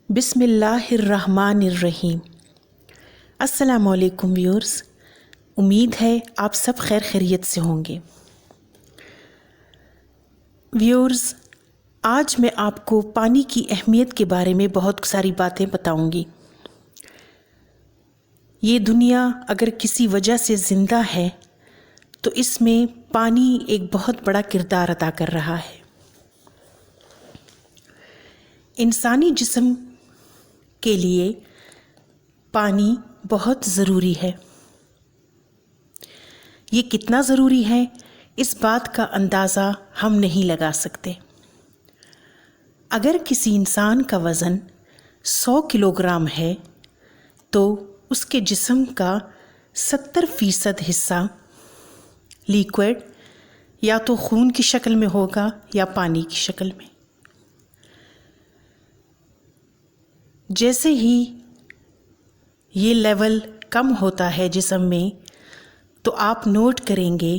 بسم اللہ الرحمن الرحیم۔ السلام علیکم ویورز، امید ہے آپ سب خیر خیریت سے ہوں گے۔ ویورز، آج میں آپ کو پانی کی اہمیت کے بارے میں بہت ساری باتیں بتاؤں گی۔ یہ دنیا اگر کسی وجہ سے زندہ ہے تو اس میں پانی ایک بہت بڑا کردار ادا کر رہا ہے۔ انسانی جسم کے لیے پانی بہت ضروری ہے۔ یہ کتنا ضروری ہے اس بات کا اندازہ ہم نہیں لگا سکتے۔ اگر کسی انسان کا وزن 100 کلو گرام ہے تو اس کے جسم کا 70% حصہ لیکوڈ یا تو خون کی شکل میں ہوگا یا پانی کی شکل میں۔ جیسے ہی یہ لیول کم ہوتا ہے جسم میں تو آپ نوٹ کریں گے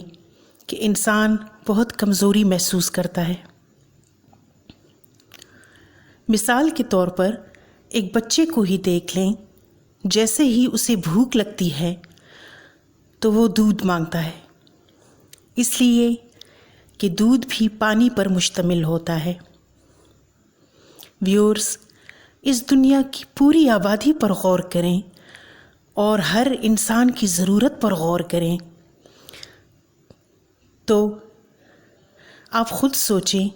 کہ انسان بہت کمزوری محسوس کرتا ہے۔ مثال کے طور پر ایک بچے کو ہی دیکھ لیں، جیسے ہی اسے بھوک لگتی ہے تو وہ دودھ مانگتا ہے، اس لیے کہ دودھ بھی پانی پر مشتمل ہوتا ہے۔ ویورز، اس دنیا کی پوری آبادی پر غور کریں اور ہر انسان کی ضرورت پر غور کریں تو آپ خود سوچیں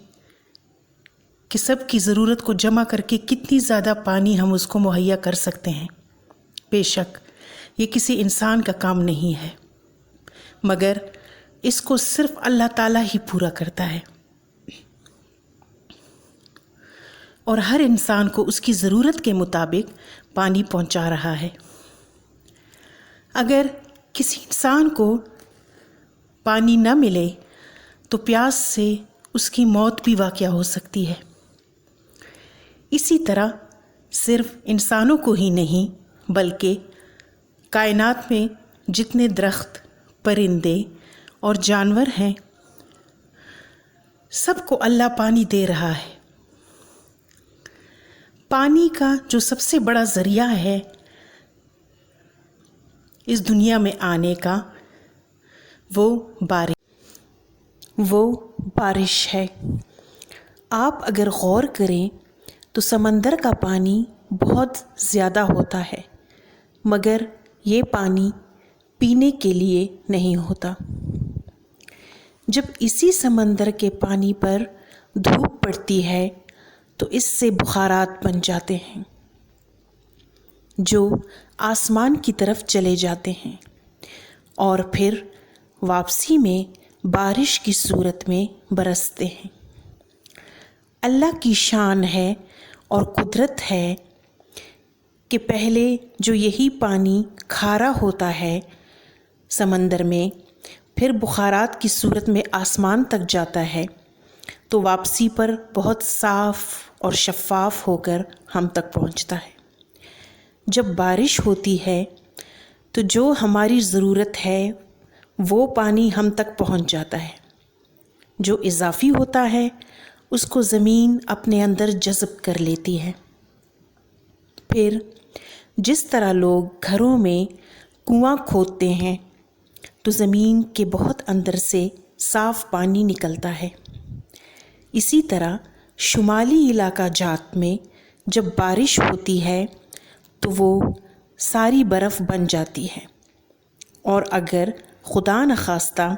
کہ سب کی ضرورت کو جمع کر کے کتنی زیادہ پانی ہم اس کو مہیا کر سکتے ہیں۔ بے شک یہ کسی انسان کا کام نہیں ہے، مگر اس کو صرف اللہ تعالیٰ ہی پورا کرتا ہے، اور ہر انسان کو اس کی ضرورت کے مطابق پانی پہنچا رہا ہے۔ اگر کسی انسان کو پانی نہ ملے تو پیاس سے اس کی موت بھی واقع ہو سکتی ہے۔ اسی طرح صرف انسانوں کو ہی نہیں بلکہ کائنات میں جتنے درخت، پرندے اور جانور ہیں، سب کو اللہ پانی دے رہا ہے۔ پانی کا جو سب سے بڑا ذریعہ ہے اس دنیا میں آنے کا وہ بارش ہے۔ آپ اگر غور کریں تو سمندر کا پانی بہت زیادہ ہوتا ہے، مگر یہ پانی پینے کے لیے نہیں ہوتا۔ جب اسی سمندر کے پانی پر دھوپ پڑتی ہے تو اس سے بخارات بن جاتے ہیں جو آسمان کی طرف چلے جاتے ہیں اور پھر واپسی میں بارش کی صورت میں برستے ہیں۔ اللہ کی شان ہے اور قدرت ہے کہ پہلے جو یہی پانی کھارا ہوتا ہے سمندر میں، پھر بخارات کی صورت میں آسمان تک جاتا ہے تو واپسی پر بہت صاف اور شفاف ہو کر ہم تک پہنچتا ہے۔ جب بارش ہوتی ہے تو جو ہماری ضرورت ہے وہ پانی ہم تک پہنچ جاتا ہے، جو اضافی ہوتا ہے اس کو زمین اپنے اندر جذب کر لیتی ہے۔ پھر جس طرح لوگ گھروں میں کنواں کھودتے ہیں تو زمین کے بہت اندر سے صاف پانی نکلتا ہے، اسی طرح شمالی علاقہ جات میں جب بارش ہوتی ہے تو وہ ساری برف بن جاتی ہے، اور اگر خدا نخواستہ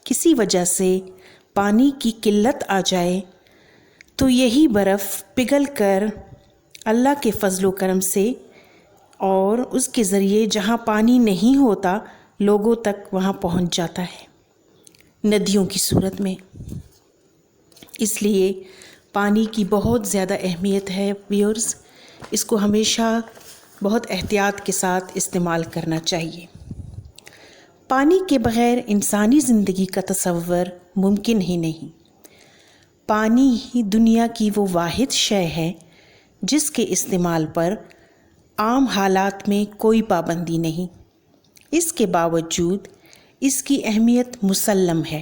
کسی وجہ سے پانی کی قلت آ جائے تو یہی برف پگھل کر اللہ کے فضل و کرم سے اور اس کے ذریعے جہاں پانی نہیں ہوتا لوگوں تک وہاں پہنچ جاتا ہے ندیوں کی صورت میں۔ اس لیے پانی کی بہت زیادہ اہمیت ہے ویورز، اس کو ہمیشہ بہت احتیاط کے ساتھ استعمال کرنا چاہیے۔ پانی کے بغیر انسانی زندگی کا تصور ممکن ہی نہیں۔ پانی ہی دنیا کی وہ واحد شے ہے جس کے استعمال پر عام حالات میں کوئی پابندی نہیں۔ اس کے باوجود اس کی اہمیت مسلم ہے۔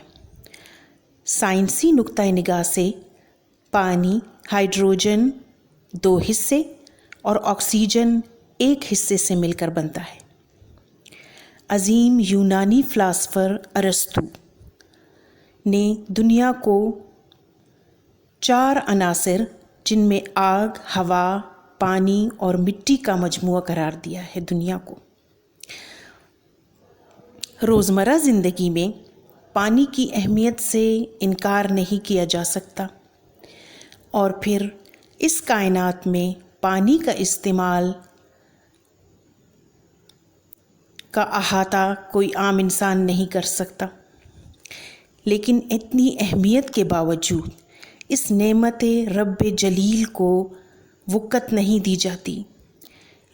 سائنسی نقطۂ نگاہ سے پانی ہائیڈروجن 2 حصے اور آکسیجن ایک حصے سے مل کر بنتا ہے۔ عظیم یونانی فلاسفر ارسطو نے دنیا کو 4 عناصر جن میں آگ، ہوا، پانی اور مٹی کا مجموعہ قرار دیا ہے دنیا کو۔ روزمرہ زندگی میں پانی کی اہمیت سے انکار نہیں کیا جا سکتا، اور پھر اس کائنات میں پانی کا استعمال کا احاطہ کوئی عام انسان نہیں کر سکتا، لیکن اتنی اہمیت کے باوجود اس نعمت رب جلیل کو وقت نہیں دی جاتی۔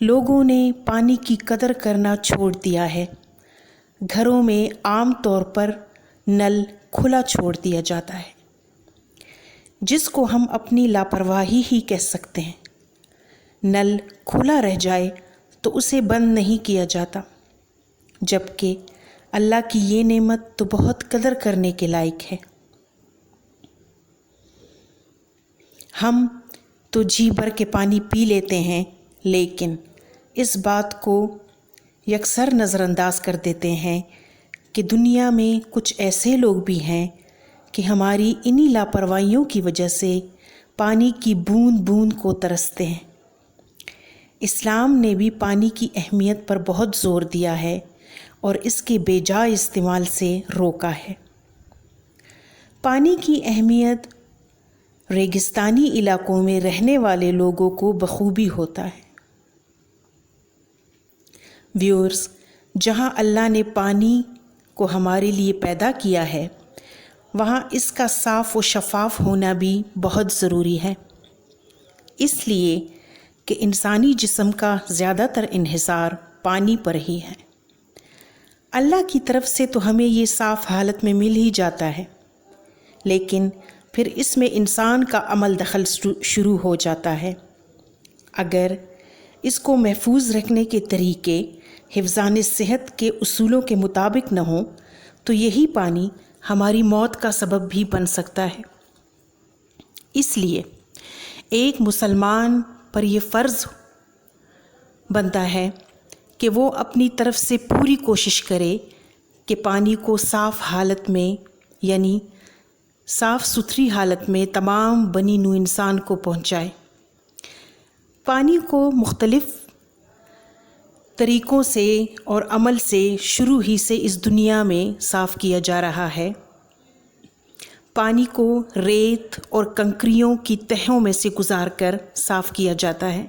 لوگوں نے پانی کی قدر کرنا چھوڑ دیا ہے۔ گھروں میں عام طور پر نل کھلا چھوڑ دیا جاتا ہے، جس کو ہم اپنی لاپرواہی ہی کہہ سکتے ہیں۔ نل کھلا رہ جائے تو اسے بند نہیں کیا جاتا، جبکہ اللہ کی یہ نعمت تو بہت قدر کرنے کے لائق ہے۔ ہم تو جی بھر کے پانی پی لیتے ہیں، لیکن اس بات کو یکسر نظر انداز کر دیتے ہیں کہ دنیا میں کچھ ایسے لوگ بھی ہیں کہ ہماری انہی لاپرواہیوں کی وجہ سے پانی کی بوند بوند کو ترستے ہیں۔ اسلام نے بھی پانی کی اہمیت پر بہت زور دیا ہے اور اس کے بے جا استعمال سے روکا ہے۔ پانی کی اہمیت ریگستانی علاقوں میں رہنے والے لوگوں کو بخوبی ہوتا ہے۔ ویورز، جہاں اللہ نے پانی کو ہمارے لیے پیدا کیا ہے، وہاں اس کا صاف و شفاف ہونا بھی بہت ضروری ہے، اس لیے کہ انسانی جسم کا زیادہ تر انحصار پانی پر ہی ہے۔ اللہ کی طرف سے تو ہمیں یہ صاف حالت میں مل ہی جاتا ہے، لیکن پھر اس میں انسان کا عمل دخل شروع ہو جاتا ہے۔ اگر اس کو محفوظ رکھنے کے طریقے حفظان صحت کے اصولوں کے مطابق نہ ہوں تو یہی پانی ہماری موت کا سبب بھی بن سکتا ہے۔ اس لیے ایک مسلمان پر یہ فرض بنتا ہے کہ وہ اپنی طرف سے پوری کوشش کرے کہ پانی کو صاف حالت میں، یعنی صاف ستھری حالت میں تمام بنی نوع انسان کو پہنچائے۔ پانی کو مختلف طریقوں سے اور عمل سے شروع ہی سے اس دنیا میں صاف کیا جا رہا ہے۔ پانی کو ریت اور کنکریوں کی تہوں میں سے گزار کر صاف کیا جاتا ہے۔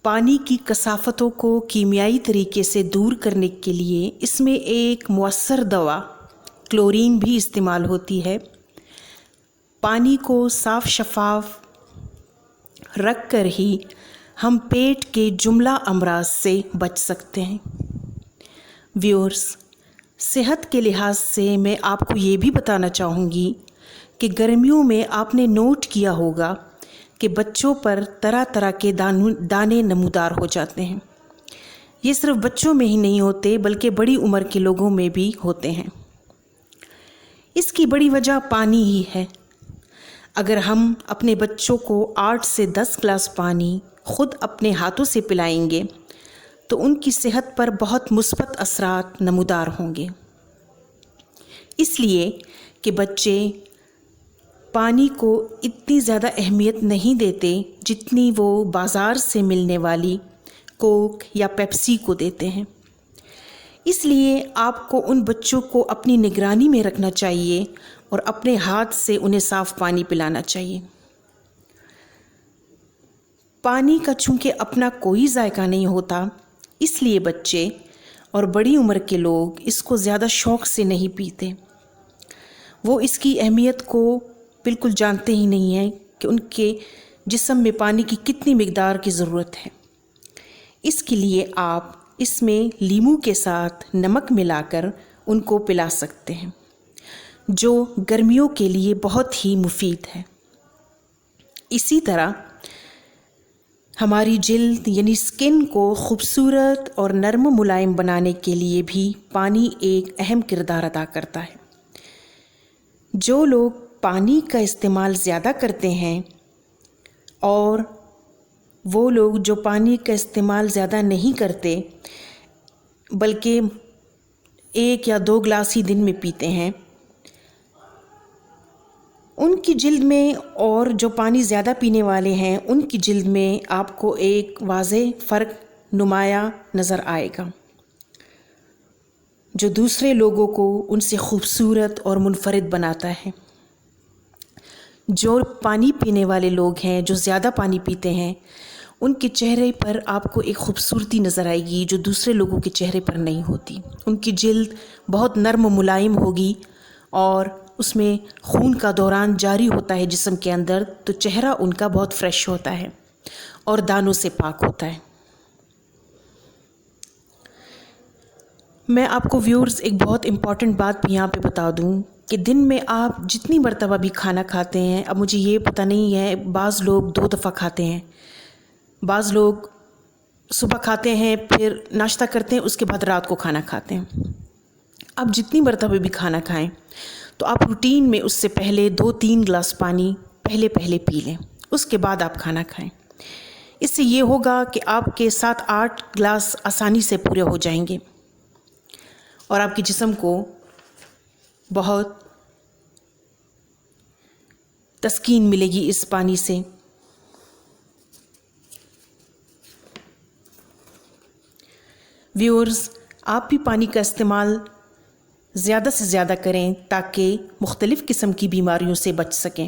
پانی کی کثافتوں کو کیمیائی طریقے سے دور کرنے کے لیے اس میں ایک مؤثر دوا کلورین بھی استعمال ہوتی ہے۔ پانی کو صاف شفاف رکھ کر ہی ہم پیٹ کے جملہ امراض سے بچ سکتے ہیں۔ ویورز، صحت کے لحاظ سے میں آپ کو یہ بھی بتانا چاہوں گی کہ گرمیوں میں آپ نے نوٹ کیا ہوگا کہ بچوں پر طرح طرح کے دانے نمودار ہو جاتے ہیں۔ یہ صرف بچوں میں ہی نہیں ہوتے بلکہ بڑی عمر کے لوگوں میں بھی ہوتے ہیں۔ اس کی بڑی وجہ پانی ہی ہے۔ اگر ہم اپنے بچوں کو 8 سے 10 گلاس پانی خود اپنے ہاتھوں سے پلائیں گے تو ان کی صحت پر بہت مثبت اثرات نمودار ہوں گے، اس لیے کہ بچے پانی کو اتنی زیادہ اہمیت نہیں دیتے جتنی وہ بازار سے ملنے والی کوک یا پیپسی کو دیتے ہیں۔ اس لیے آپ کو ان بچوں کو اپنی نگرانی میں رکھنا چاہیے اور اپنے ہاتھ سے انہیں صاف پانی پلانا چاہیے۔ پانی کا چونکہ اپنا کوئی ذائقہ نہیں ہوتا، اس لیے بچے اور بڑی عمر کے لوگ اس کو زیادہ شوق سے نہیں پیتے۔ وہ اس کی اہمیت کو بالکل جانتے ہی نہیں ہیں کہ ان کے جسم میں پانی کی کتنی مقدار کی ضرورت ہے۔ اس کے لیے آپ اس میں لیموں کے ساتھ نمک ملا کر ان کو پلا سکتے ہیں، جو گرمیوں کے لیے بہت ہی مفید ہے۔ اسی طرح ہماری جلد یعنی سکن کو خوبصورت اور نرم ملائم بنانے کے لیے بھی پانی ایک اہم کردار ادا کرتا ہے۔ جو لوگ پانی کا استعمال زیادہ کرتے ہیں اور وہ لوگ جو پانی کا استعمال زیادہ نہیں کرتے بلکہ 1 یا 2 گلاس ہی دن میں پیتے ہیں، ان کی جلد میں اور جو پانی زیادہ پینے والے ہیں ان کی جلد میں آپ کو ایک واضح فرق نمایاں نظر آئے گا، جو دوسرے لوگوں کو ان سے خوبصورت اور منفرد بناتا ہے۔ جو پانی پینے والے لوگ ہیں، جو زیادہ پانی پیتے ہیں، ان کے چہرے پر آپ کو ایک خوبصورتی نظر آئے گی جو دوسرے لوگوں کے چہرے پر نہیں ہوتی۔ ان کی جلد بہت نرم و ملائم ہوگی اور اس میں خون کا دوران جاری ہوتا ہے جسم کے اندر، تو چہرہ ان کا بہت فریش ہوتا ہے اور دانوں سے پاک ہوتا ہے۔ میں آپ کو ویورز ایک بہت امپورٹنٹ بات بھی یہاں پہ بتا دوں کہ دن میں آپ جتنی مرتبہ بھی کھانا کھاتے ہیں، اب مجھے یہ پتہ نہیں ہے، بعض لوگ 2 دفعہ کھاتے ہیں، بعض لوگ صبح کھاتے ہیں پھر ناشتہ کرتے ہیں اس کے بعد رات کو کھانا کھاتے ہیں۔ آپ جتنی مرتبہ بھی کھانا کھائیں تو آپ روٹین میں اس سے پہلے 2-3 گلاس پانی پہلے پی لیں، اس کے بعد آپ کھانا کھائیں۔ اس سے یہ ہوگا کہ آپ کے 7-8 گلاس آسانی سے پورے ہو جائیں گے اور آپ کے جسم کو بہت تسکین ملے گی اس پانی سے۔ ویورز، آپ بھی پانی کا استعمال زیادہ سے زیادہ کریں تاکہ مختلف قسم کی بیماریوں سے بچ سکیں۔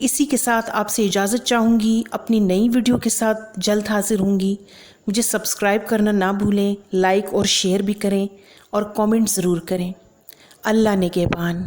اسی کے ساتھ آپ سے اجازت چاہوں گی، اپنی نئی ویڈیو کے ساتھ جلد حاضر ہوں گی۔ مجھے سبسکرائب کرنا نہ بھولیں، لائک اور شیئر بھی کریں اور کامنٹ ضرور کریں۔ اللہ نگہبان۔